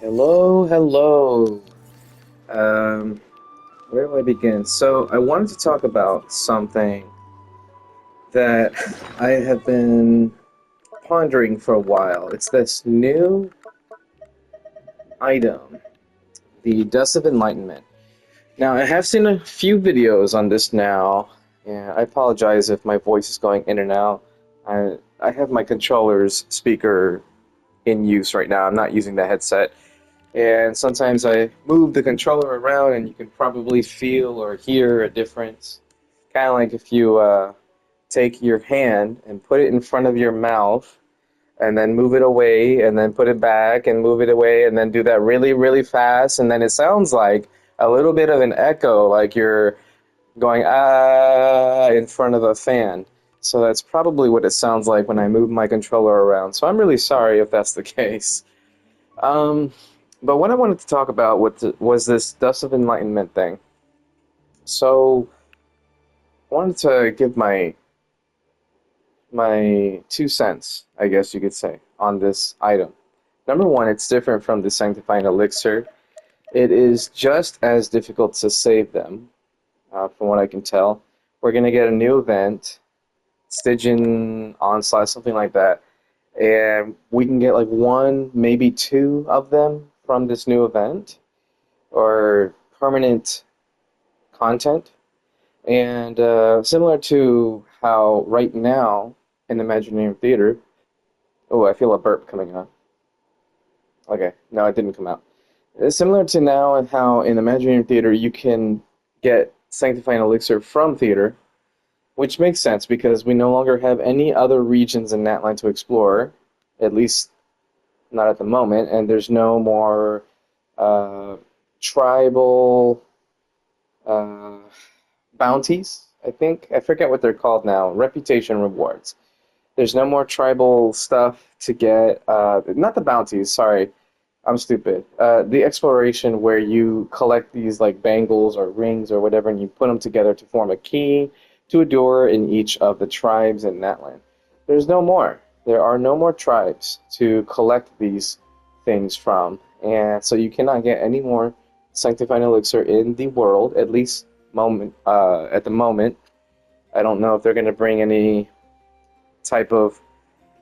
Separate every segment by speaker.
Speaker 1: Hello, hello. Um, where do I begin? So, I wanted to talk about something that I have been pondering for a while. It's this new item, the Dust of Enlightenment. Now, I have seen a few videos on this now, and I apologize if my voice is going in and out. I have my controller's speaker in use right now. I'm not using the headset. And sometimes I move the controller around and you can probably feel or hear a difference. Kind of like if you take your hand and put it in front of your mouth and then move it away and then put it back and move it away and then do that really, really fast. And then it sounds like a little bit of an echo, like you're going in front of a fan. So that's probably what it sounds like when I move my controller around. So I'm really sorry if that's the case. Um, but what I wanted to talk about was this Dust of Enlightenment thing. So I wanted to give my 2 cents, I guess you could say, on this item. Number one, it's different from the Sanctifying Elixir. It is just as difficult to save them, from what I can tell. We're gonna get a new event, Stygian Onslaught, something like that, and we can get like one, maybe two of them from this new event or permanent content. And similar to how right now in Imaginary Theater, oh, I feel a burp coming out. Okay, no, it didn't come out. It's similar to now and how in Imaginary Theater you can get Sanctifying Elixir from theater, which makes sense because we no longer have any other regions in Natline to explore, at least not at the moment, and there's no more uh, tribal uh, bounties, I think. I forget what they're called now. Reputation rewards. There's no more tribal stuff to get. Not the bounties, sorry. I'm stupid. The exploration where you collect these like bangles or rings or whatever and you put them together to form a key to a door in each of the tribes in Natland. There's no more. There are no more tribes to collect these things from. And so you cannot get any more sanctified elixir in the world, at least at the moment. I don't know if they're going to bring any type of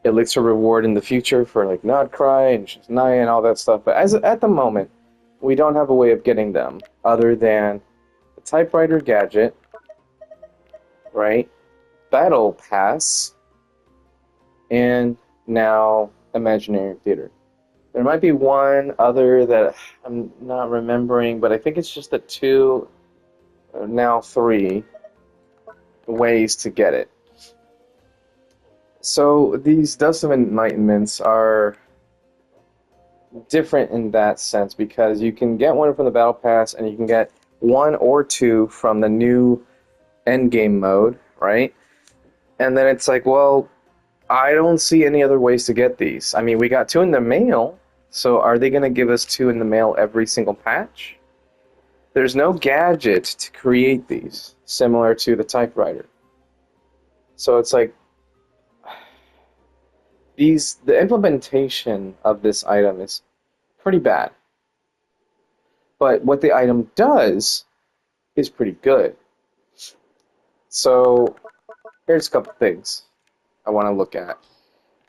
Speaker 1: elixir reward in the future for like Nodcry and Shiznaya and all that stuff. But as at the moment, we don't have a way of getting them other than the typewriter gadget, right? Battle Pass, and now Imaginary Theater. There might be one other that I'm not remembering, but I think it's just the two, now three ways to get it. So these Dust of Enlightenments are different in that sense because you can get one from the Battle Pass and you can get one or two from the new endgame mode, right? And then it's like, well, I don't see any other ways to get these. I mean, we got two in the mail, so are they going to give us two in the mail every single patch? There's no gadget to create these, similar to the typewriter. So it's like, the implementation of this item is pretty bad. But what the item does is pretty good. So here's a couple things I want to look at.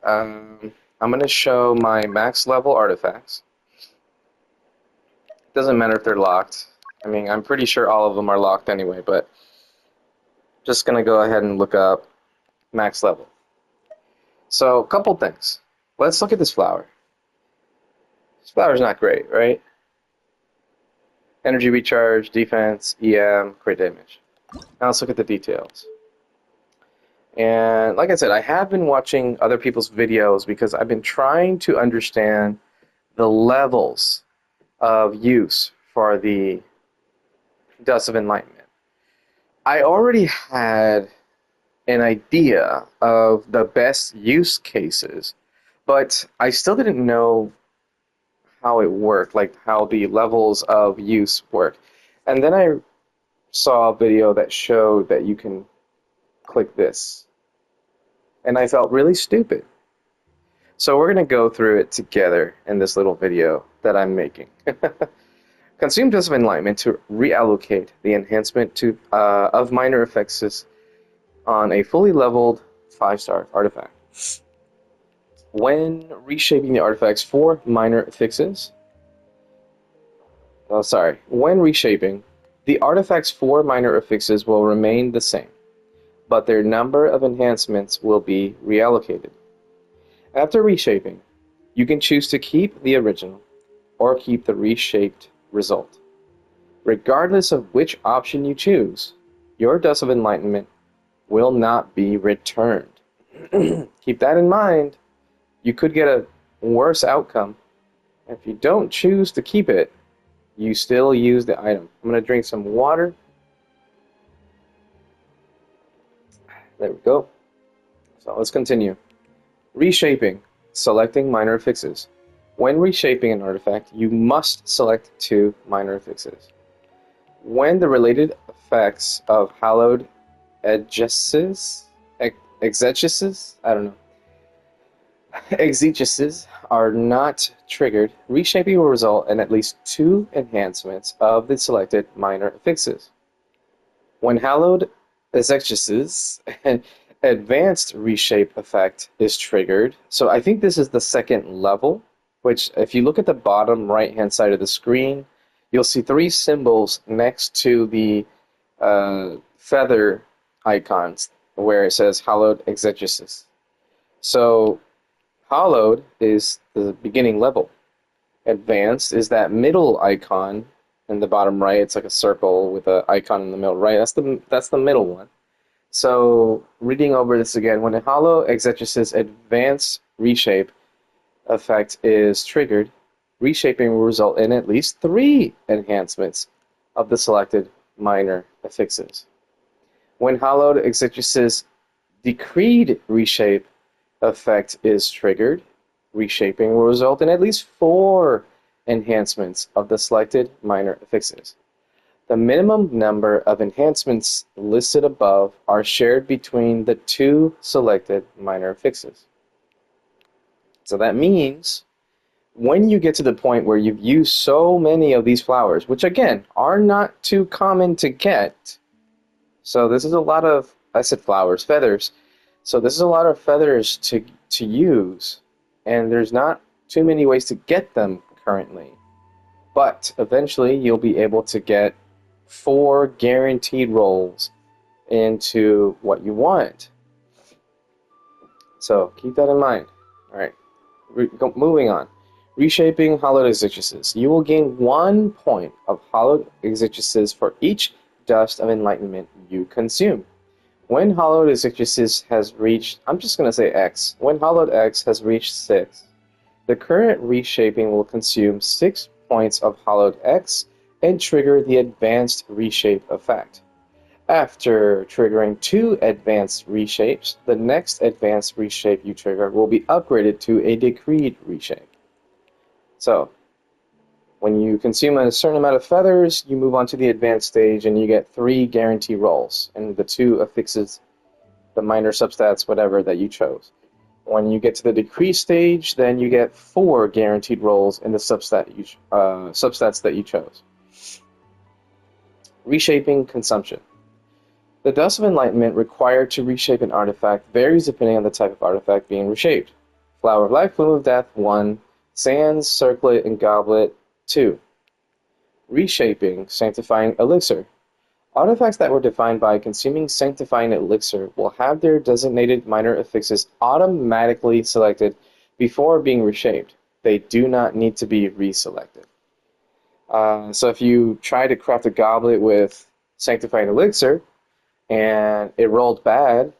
Speaker 1: I'm going to show my max level artifacts. Doesn't matter if they're locked. I mean, I'm pretty sure all of them are locked anyway, but just going to go ahead and look up max level. So, a couple things. Let's look at this flower. This flower's not great, right? Energy recharge, defense, EM, crit damage. Now let's look at the details. And like I said, I have been watching other people's videos because I've been trying to understand the levels of use for the Dust of Enlightenment. I already had an idea of the best use cases, but I still didn't know how it worked, like how the levels of use work. And then I saw a video that showed that you can click this. And I felt really stupid. So we're going to go through it together in this little video that I'm making. Consume Dust of Enlightenment to reallocate the enhancement of minor effects on a fully leveled 5-star artifact. When reshaping the artifacts for minor fixes, when reshaping, the artifacts for minor affixes will remain the same, but their number of enhancements will be reallocated. After reshaping, you can choose to keep the original or keep the reshaped result. Regardless of which option you choose, your Dust of Enlightenment will not be returned. Keep that in mind. You could get a worse outcome. If you don't choose to keep it, you still use the item. I'm going to drink some water. There we go. So let's continue. Reshaping. Selecting minor affixes. When reshaping an artifact, you must select 2 minor affixes. When the related effects of hallowed exegesis, are not triggered, reshaping will result in at least 2 enhancements of the selected minor affixes. When hallowed exegesis, an advanced reshape effect is triggered. So I think this is the second level, which if you look at the bottom right hand side of the screen, you'll see 3 symbols next to the feather icons where it says hallowed exegesis. So hallowed is the beginning level. Advanced is that middle icon in the bottom right. It's like a circle with an icon in the middle right. That's the middle one. So reading over this again, when a hallowed exegesis advanced reshape effect is triggered, reshaping will result in at least 3 enhancements of the selected minor affixes. When hallowed exegesis decreed reshape effect is triggered, reshaping will result in at least 4 enhancements of the selected minor affixes. The minimum number of enhancements listed above are shared between the 2 selected minor affixes. So that means when you get to the point where you've used so many of these flowers, which again are not too common to get, so this is a lot of, I said flowers, feathers. So this is a lot of feathers to use, and there's not too many ways to get them currently. But eventually you'll be able to get 4 guaranteed rolls into what you want. So keep that in mind. All right, moving on. Reshaping hallowed exegesis. You will gain 1 point of hallowed exegesis for each Dust of Enlightenment you consume. When hallowed exegesis has reached, I'm just going to say X. When hallowed X has reached 6, the current reshaping will consume 6 points of hallowed X and trigger the advanced reshape effect. After triggering 2 advanced reshapes, the next advanced reshape you trigger will be upgraded to a decreed reshape. So, when you consume a certain amount of feathers, you move on to the advanced stage and you get 3 guarantee rolls, and the 2 affixes, the minor substats, whatever that you chose. When you get to the decrease stage, then you get 4 guaranteed rolls in the substats that you chose. Reshaping consumption. The Dust of Enlightenment required to reshape an artifact varies depending on the type of artifact being reshaped. Flower of Life, Plume of Death, 1. Sands, Circlet, and Goblet, 2. Reshaping Sanctifying Elixir. Artifacts that were defined by consuming Sanctifying Elixir will have their designated minor affixes automatically selected before being reshaped. They do not need to be reselected. So if you try to craft a goblet with Sanctifying Elixir and it rolled bad,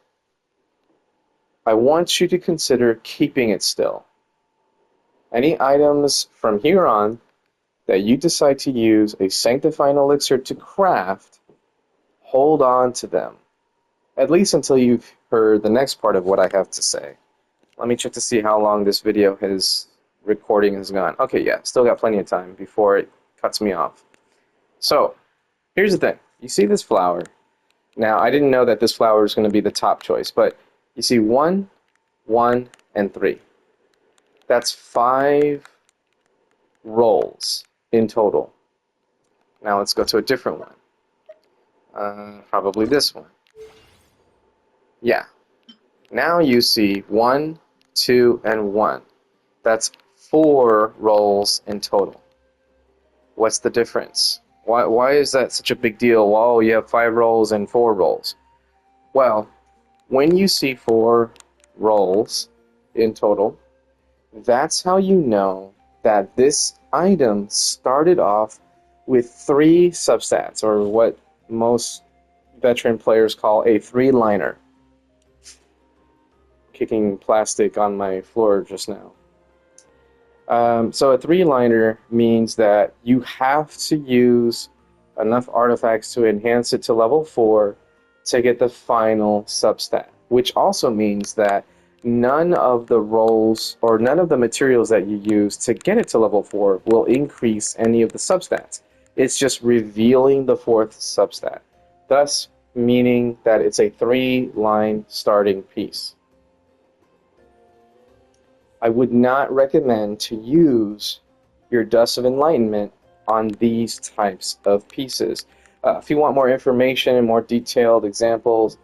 Speaker 1: I want you to consider keeping it still. Any items from here on that you decide to use a Sanctifying Elixir to craft, hold on to them. At least until you've heard the next part of what I have to say. Let me check to see how long this video recording has gone. Okay, yeah, still got plenty of time before it cuts me off. So, here's the thing. You see this flower. Now, I didn't know that this flower was going to be the top choice, but you see 1, 1, and 3. That's 5 rolls in total. Now let's go to a different one. Probably this one. Yeah. Now you see 1, 2, and 1. That's 4 rolls in total. What's the difference? Why is that such a big deal? Well, you have 5 rolls and 4 rolls. Well, when you see 4 rolls in total, that's how you know that this item started off with 3 substats, or what most veteran players call a 3-liner. Kicking plastic on my floor just now. So a 3-liner means that you have to use enough artifacts to enhance it to level 4 to get the final substat, which also means that none of the rolls or none of the materials that you use to get it to level 4 will increase any of the substats. It's just revealing the 4th substat, thus meaning that it's a 3-line starting piece. I would not recommend to use your Dust of Enlightenment on these types of pieces. If you want more information and more detailed examples,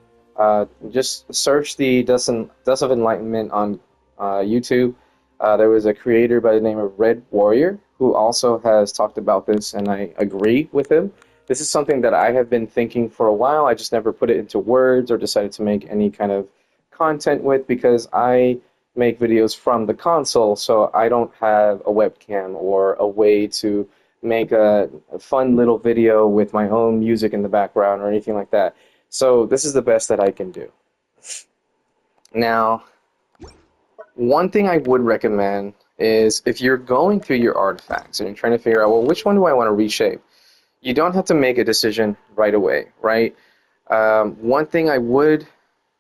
Speaker 1: just search the Dust of Enlightenment on YouTube. There was a creator by the name of Red Warrior who also has talked about this, and I agree with him. This is something that I have been thinking for a while. I just never put it into words or decided to make any kind of content with, because I make videos from the console, so I don't have a webcam or a way to make a fun little video with my own music in the background or anything like that. So this is the best that I can do. Now, one thing I would recommend is if you're going through your artifacts and you're trying to figure out, well, which one do I want to reshape? You don't have to make a decision right away, right? One thing I would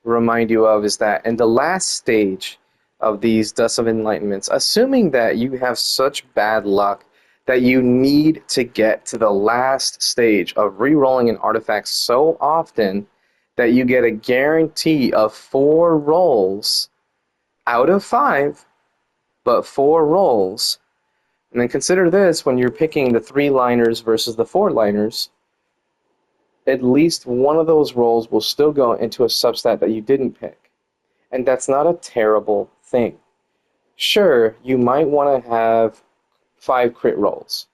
Speaker 1: remind you of is that in the last stage of these Dust of Enlightenments, assuming that you have such bad luck that you need to get to the last stage of re-rolling an artifact so often that you get a guarantee of 4 rolls out of 5, but 4 rolls. And then consider this: when you're picking the 3-liners versus the 4-liners, at least one of those rolls will still go into a substat that you didn't pick. And that's not a terrible thing. Sure, you might want to have 5 crit rolls,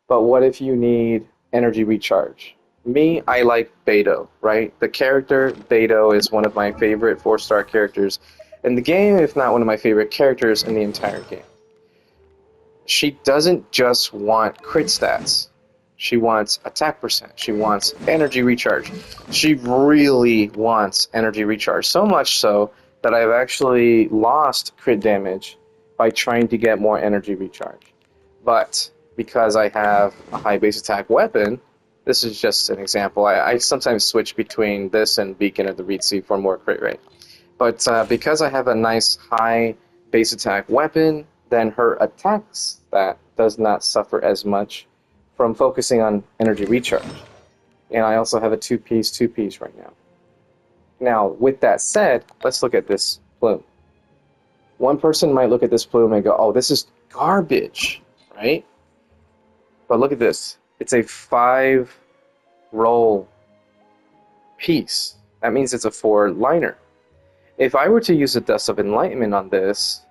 Speaker 1: but what if you need energy recharge? Me, I like Beto, right? The character Beto is one of my favorite 4-star characters in the game, if not one of my favorite characters in the entire game. She doesn't just want crit stats. She wants attack percent. She wants energy recharge. She really wants energy recharge, so much so that I've actually lost crit damage by trying to get more energy recharge. But because I have a high base attack weapon, this is just an example. I sometimes switch between this and Beacon of the Reed Sea for more crit rate. But because I have a nice high base attack weapon, then her attacks that does not suffer as much from focusing on energy recharge. And I also have a 2-piece right now. Now, with that said, let's look at this plume. One person might look at this plume and go, oh, this is garbage, right? But look at this. It's a 5-roll piece. That means it's a 4-liner. If I were to use a Dust of Enlightenment on this,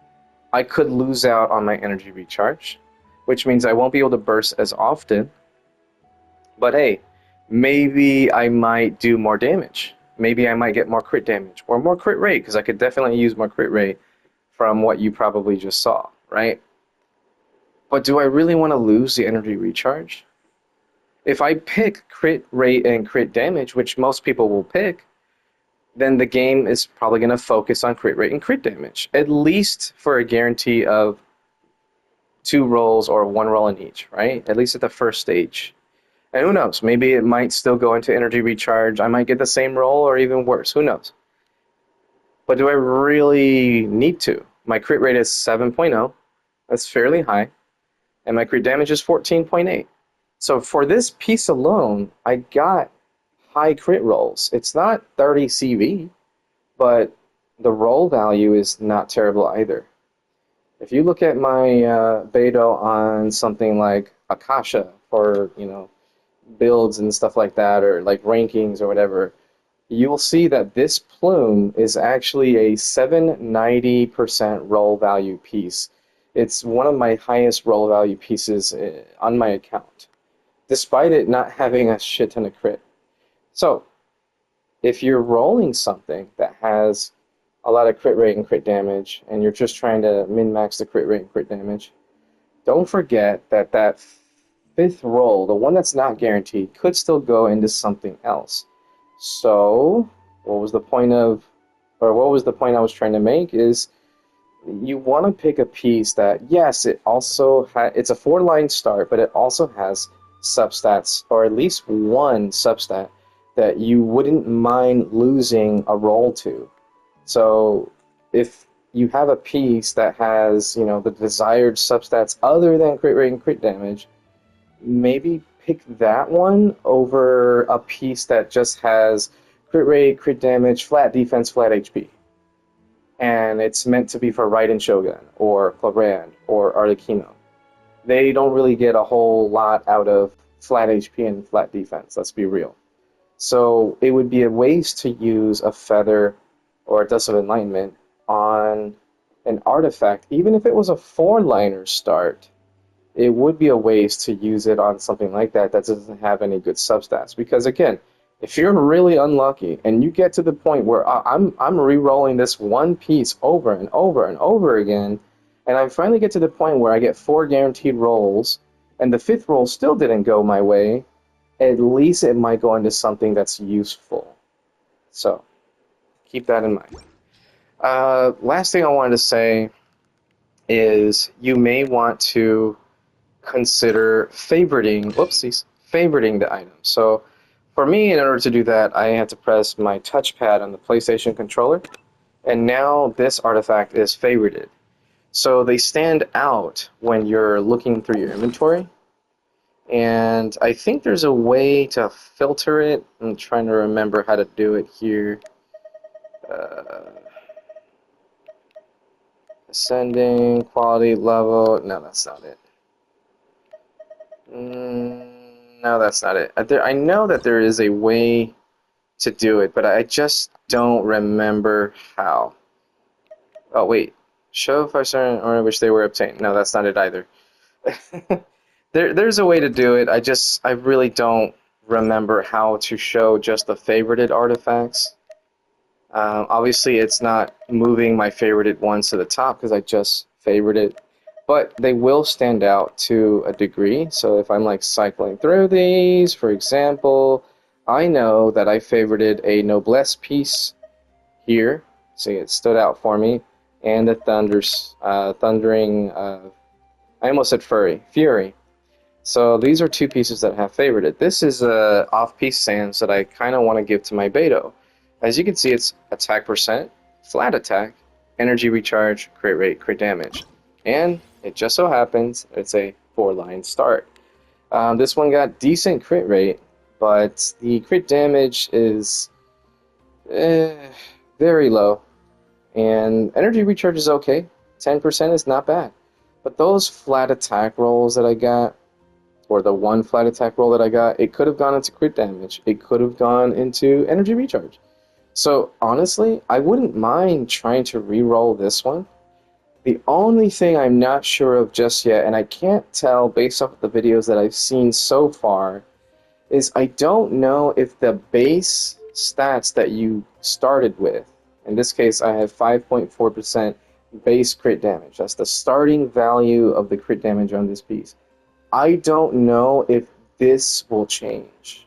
Speaker 1: I could lose out on my energy recharge, which means I won't be able to burst as often. But hey, maybe I might do more damage. Maybe I might get more crit damage or more crit rate, because I could definitely use more crit rate from what you probably just saw, right? But do I really want to lose the energy recharge? If I pick crit rate and crit damage, which most people will pick, then the game is probably going to focus on crit rate and crit damage, at least for a guarantee of 2 rolls or 1 roll in each, right? At least at the first stage. And who knows, maybe it might still go into energy recharge. I might get the same roll or even worse, who knows? But do I really need to? My crit rate is 7.0, that's fairly high, and my crit damage is 14.8. So for this piece alone, I got high crit rolls. It's not 30 CV, but the roll value is not terrible either. If you look at my beta on something like Akasha for, builds and stuff like that, or like rankings or whatever, you'll see that this plume is actually a 790% roll value piece. It's one of my highest roll value pieces on my account, despite it not having a shit ton of crit. So, if you're rolling something that has a lot of crit rate and crit damage, and you're just trying to min-max the crit rate and crit damage, don't forget that that fifth roll, the one that's not guaranteed, could still go into something else. So, what was the point I was trying to make is you want to pick a piece that, yes, it's a 4-line start, but it also has substats, or at least one substat that you wouldn't mind losing a roll to. So if you have a piece that has, the desired substats other than crit rate and crit damage, maybe pick that one over a piece that just has crit rate, crit damage, flat defense, flat HP. And it's meant to be for Raiden Shogun or Clorand or Arlecchino. They don't really get a whole lot out of flat HP and flat defense, let's be real. So it would be a waste to use a feather or a Dust of Enlightenment on an artifact, even if it was a 4-liner start. It would be a waste to use it on something like that doesn't have any good substats. Because again, if you're really unlucky and you get to the point where I'm re-rolling this one piece over and over and over again, and I finally get to the point where I get 4 guaranteed rolls, and the 5th roll still didn't go my way, at least it might go into something that's useful. So, keep that in mind. Last thing I wanted to say is you may want to consider favoriting the item. So for me, in order to do that, I had to press my touchpad on the PlayStation controller, and now this artifact is favorited. So they stand out when you're looking through your inventory, and I think there's a way to filter it. I'm trying to remember how to do it here. Ascending, quality, level, no, that's not it. No, that's not it. I know that there is a way to do it, but I just don't remember how. Oh, wait. Show 5-star or which they were obtained. No, that's not it either. There's a way to do it. I really don't remember how to show just the favorited artifacts. Obviously, it's not moving my favorited ones to the top because I just favorited, but they will stand out to a degree. So if I'm like cycling through these, for example, I know that I favorited a noblesse piece here. See, it stood out for me, and the thundering. I almost said fury. So these are 2 pieces that I have favorited. This is a off-piece sands that I kind of want to give to my Beto. As you can see, it's attack percent, flat attack, energy recharge, crit rate, crit damage. And it just so happens it's a 4-line start. This one got decent crit rate, but the crit damage is very low. And energy recharge is okay. 10% is not bad. But those flat attack rolls that I got, or the one flat attack roll that I got, it could have gone into crit damage. It could have gone into energy recharge. So honestly, I wouldn't mind trying to re-roll this one. The only thing I'm not sure of just yet, and I can't tell based off of the videos that I've seen so far, is I don't know if the base stats that you started with, in this case I have 5.4% base crit damage. That's the starting value of the crit damage on this piece. I don't know if this will change.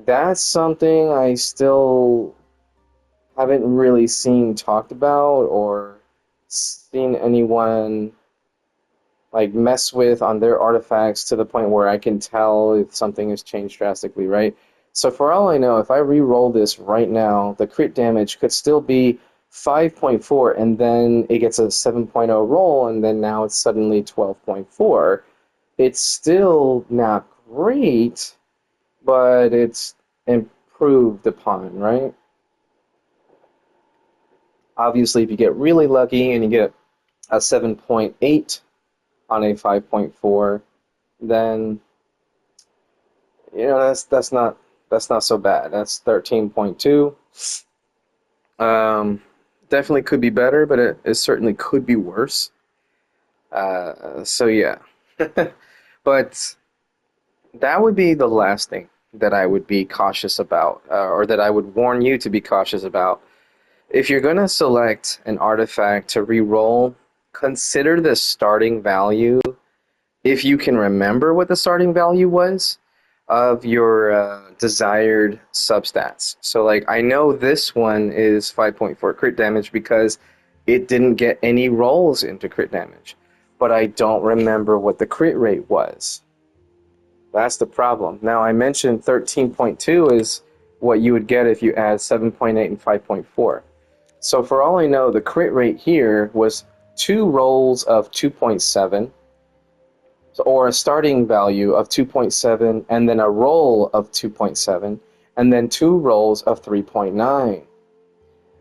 Speaker 1: That's something I still haven't really seen talked about or seen anyone like mess with on their artifacts to the point where I can tell if something has changed drastically, right? So for all I know, if I re-roll this right now, the crit damage could still be 5.4, and then it gets a 7.0 roll, and then now it's suddenly 12.4. It's still not great, but it's improved upon, right? Obviously, if you get really lucky and you get a 7.8 on a 5.4, then that's not so bad. That's 13.2. Um, Definitely could be better, but it certainly could be worse. So yeah, but that would be the last thing that I would be cautious about, or that I would warn you to be cautious about. If you're gonna select an artifact to re-roll, consider the starting value if you can remember what the starting value was of your desired substats. So, like, I know this one is 5.4 crit damage because it didn't get any rolls into crit damage, but I don't remember what the crit rate was. That's the problem. Now, I mentioned 13.2 is what you would get if you add 7.8 and 5.4. So, for all I know, the crit rate here was 2 rolls of 2.7, or a starting value of 2.7, and then a roll of 2.7, and then 2 rolls of 3.9,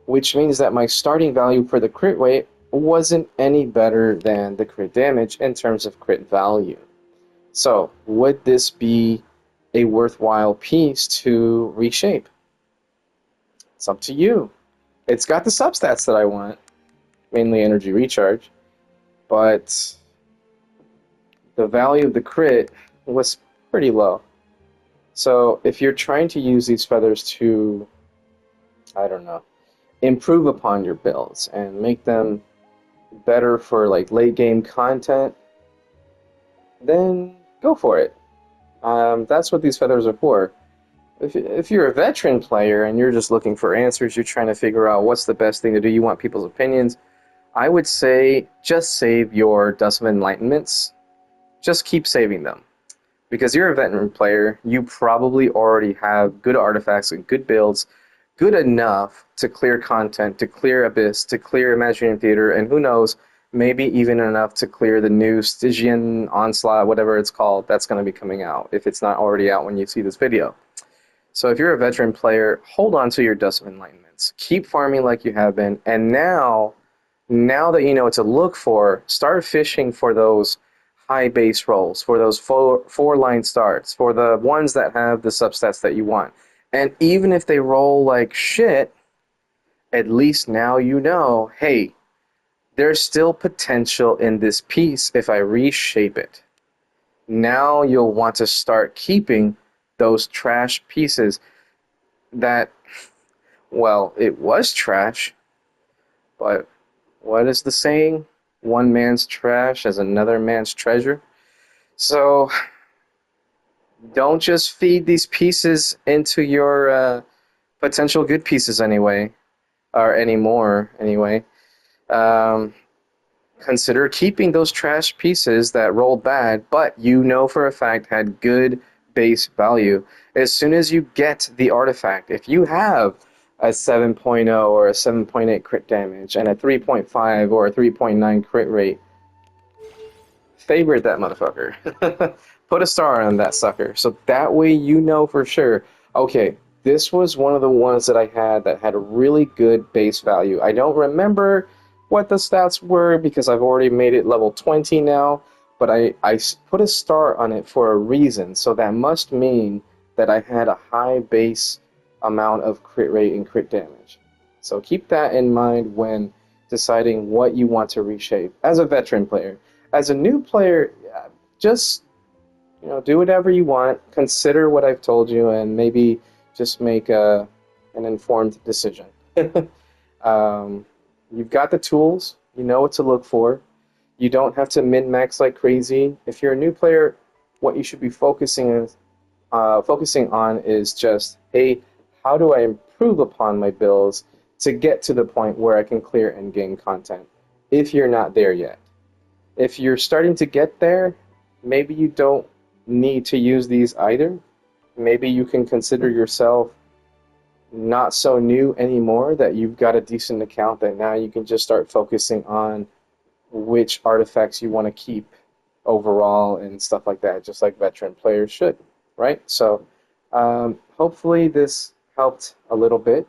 Speaker 1: which means that my starting value for the crit rate wasn't any better than the crit damage in terms of crit value. So, would this be a worthwhile piece to reshape? It's up to you. It's got the substats that I want, mainly energy recharge, but the value of the crit was pretty low. So if you're trying to use these feathers to, I don't know, improve upon your builds and make them better for like late game content, then go for it. That's what these feathers are for. If you're a veteran player and you're just looking for answers, you're trying to figure out what's the best thing to do, you want people's opinions, I would say just save your Dust of Enlightenments. Just keep saving them. Because you're a veteran player, you probably already have good artifacts and good builds, good enough to clear content, to clear Abyss, to clear Imaginary Theater, and who knows, maybe even enough to clear the new Stygian Onslaught, whatever it's called, that's going to be coming out, if it's not already out when you see this video. So if you're a veteran player, hold on to your Dust of Enlightenments. Keep farming like you have been, and now that you know what to look for, start fishing for those high base rolls, for those four-line starts, for the ones that have the substats that you want. And even if they roll like shit, at least now you know, hey, there's still potential in this piece if I reshape it. Now you'll want to start keeping those trash pieces that, well, it was trash, but what is the saying? One man's trash is another man's treasure. So don't just feed these pieces into your potential good pieces anyway, or anymore anyway. Um, Consider keeping those trash pieces that rolled bad, but you know for a fact had good base value. As soon as you get the artifact, if you have a 7.0 or a 7.8 crit damage and a 3.5 or a 3.9 crit rate, favorite that motherfucker. Put a star on that sucker. So that way you know for sure, okay, this was one of the ones that I had that had a really good base value. I don't remember what the stats were because I've already made it level 20 now, but I put a star on it for a reason. So that must mean that I had a high base amount of crit rate and crit damage. So keep that in mind when deciding what you want to reshape as a veteran player. As a new player, just do whatever you want. Consider what I've told you, and maybe just make an informed decision. You've got the tools. You know what to look for. You don't have to min-max like crazy. If you're a new player, what you should be focusing on is just, hey, how do I improve upon my builds to get to the point where I can clear end-game content? If you're not there yet. If you're starting to get there, maybe you don't need to use these either. Maybe you can consider yourself not so new anymore, that you've got a decent account, that now you can just start focusing on which artifacts you want to keep overall and stuff like that, just like veteran players should, right? So hopefully this helped a little bit.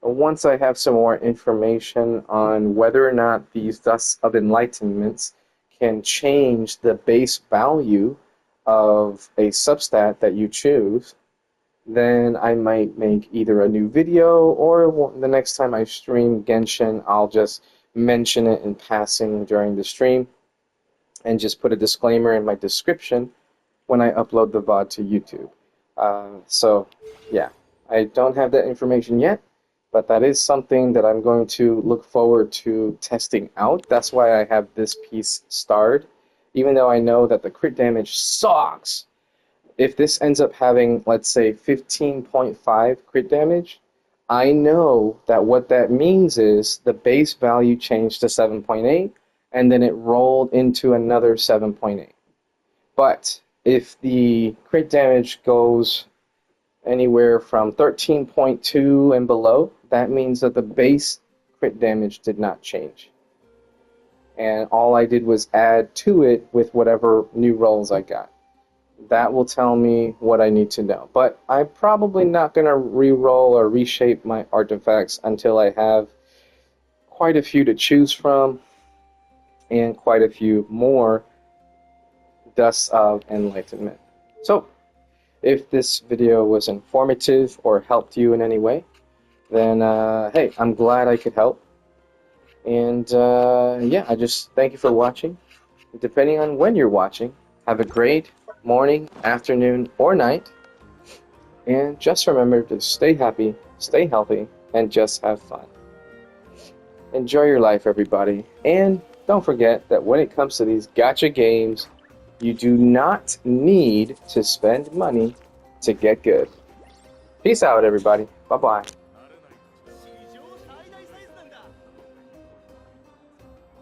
Speaker 1: Once I have some more information on whether or not these Dusts of Enlightenments can change the base value of a substat that you choose, then I might make either a new video, or the next time I stream Genshin, I'll just mention it in passing during the stream and just put a disclaimer in my description when I upload the VOD to YouTube. So, yeah, I don't have that information yet, but that is something that I'm going to look forward to testing out. That's why I have this piece starred, even though I know that the crit damage sucks. If this ends up having, let's say, 15.5 crit damage, I know that what that means is the base value changed to 7.8, and then it rolled into another 7.8. But if the crit damage goes anywhere from 13.2 and below, that means that the base crit damage did not change. And all I did was add to it with whatever new rolls I got. That will tell me what I need to know. But I'm probably not going to re-roll or reshape my artifacts until I have quite a few to choose from and quite a few more Dusts of Enlightenment. So, if this video was informative or helped you in any way, then hey, I'm glad I could help. And yeah, I just thank you for watching. Depending on when you're watching, have a great morning, afternoon, or night. And just remember to stay happy, stay healthy, and just have fun. Enjoy your life, everybody. And don't forget that when it comes to these gacha games, you do not need to spend money to get good. Peace out, everybody. Bye-bye.